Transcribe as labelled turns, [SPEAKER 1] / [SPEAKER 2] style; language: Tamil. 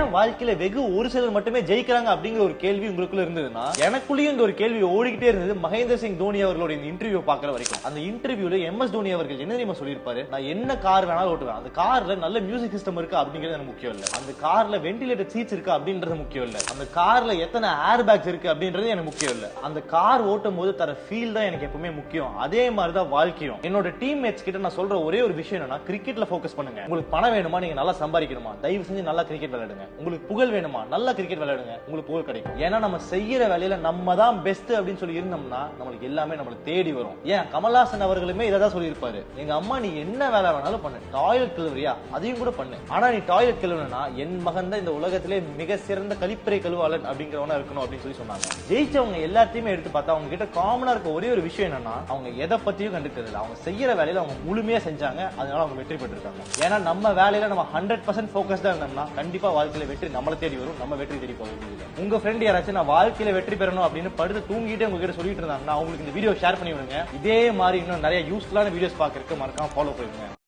[SPEAKER 1] ஏன் வாழ்க்கையில வெகு ஒரு சிலர் மட்டுமே ஜெயிக்கிறாங்க அப்படிங்கிற ஒரு கேள்வி உங்களுக்குள்ள இருந்ததுன்னா, எனக்குள்ளேயும் இந்த ஒரு கேள்வி ஓடிக்கிட்டே இருந்தது. மகேந்திர சிங் தோனி அவர்களோட இந்த இன்டர்வியூ பாக்குற வரைக்கும். அந்த இன்டர்வியூல MS தோனி அவர்கள் என்ன தெரியுமா சொல்லியிருப்பாரு, நான் என்ன கார் வேணாலும் ஓட்டுவேன், அந்த கார்ல நல்ல மியூசிக் சிஸ்டம் இருக்கு அப்படிங்கிறது எனக்கு முக்கியம் இல்ல, அந்த கார்ல வென்டிலேட்டர் சீட்ஸ் இருக்கு அப்படின்றது முக்கியம் இல்ல, அந்த கார்ல எத்தனை ஏர் பேக்ஸ் இருக்கு அப்படின்றது எனக்கு முக்கியம் இல்ல, அந்த கார் ஓட்டும் போது தர ஃபீல் தான் எனக்கு எப்பவுமே முக்கியம். அதே மாதிரி தான் வாழ்க்கையும். என்னோட டீம்மேட்ஸ் கிட்ட நான் சொல்ற ஒரே ஒரு விஷயம் என்னன்னா, கிரிக்கெட்ல ஃபோக்கஸ் பண்ணுங்க. உங்களுக்கு பணம் வேணுமா, நீங்க நல்லா சம்பாதிக்கணுமா, தயவு செஞ்சு நல்லா கிரிக்கெட் விளையாடுங்க. உங்களுக்கு புகழ் வேணுமா, நல்லா கிரிக்கெட் விளையாடுங்க, உங்களுக்கு புகழ் கிடைக்கும். ஏன்னா நம்ம செய்யற வேலையில நம்ம தான் பெஸ்ட் அப்படின்னு சொல்லி இருந்தோம்னா நம்மளுக்கு எல்லாமே நம்மள தேடி வரும். ஏன் கமல்ஹாசன் அவர்களுமே இதான் சொல்லியிருப்பாரு, எங்க அம்மா நீ என்ன வேலை வேணாலும் பண்ணு, டாய்லெட் கழுவுறியா அதையும் கூட பண்ணு, ஆனா நீ டாய்லெட் கழுவுனா என் மகன் தான் இந்த உலகத்திலே மிக சிறந்த கழிப்பறை கழுவாளன் அப்படிங்கிறவனா இருக்கணும் அப்படின்னு சொல்லி சொன்னாங்க. ஜெயிச்சவங்க எல்லாத்தையுமே எடுத்து பார்த்தா அவங்க கிட்ட காமனா இருக்க ஒரே ஒரு விஷயம் என்னன்னா, அவங்க எதை பத்தியும் கண்டுக்கிறது இல்லை, அவங்க செய்யற வேலையில அவங்க முழுமையா செஞ்சாங்க, அதனால அவங்க வெற்றி பெற்றிருக்காங்க. ஏன்னா நம்ம வேலையில நம்ம 100% ஃபோக்கஸ்டா இருந்தோம்னா கண்டிப்பா வாழ்க்கையில வெற்றி நம்மள தேடி வரும், நம்ம வெற்றி தேடி போக வேண்டியது. உங்க ஃப்ரெண்ட் யாராச்சும் நான் வாழ்க்கையில வெற்றி பெறணும் அப்படின்னு படுத்து தூங்கிட்டே உங்ககிட்ட சொல்லிட்டு இருந்தாங்கன்னா அவங்களுக்கு இந்த வீடியோ ஷேர் பண்ணி விடுங்க. இதே மாதிரி இன்னும் நிறைய யூஸ்ஃபுல்லான வீடியோஸ் பார்க்கறதுக்கு மறக்காம ஃபாலோ பண்ணுங்க.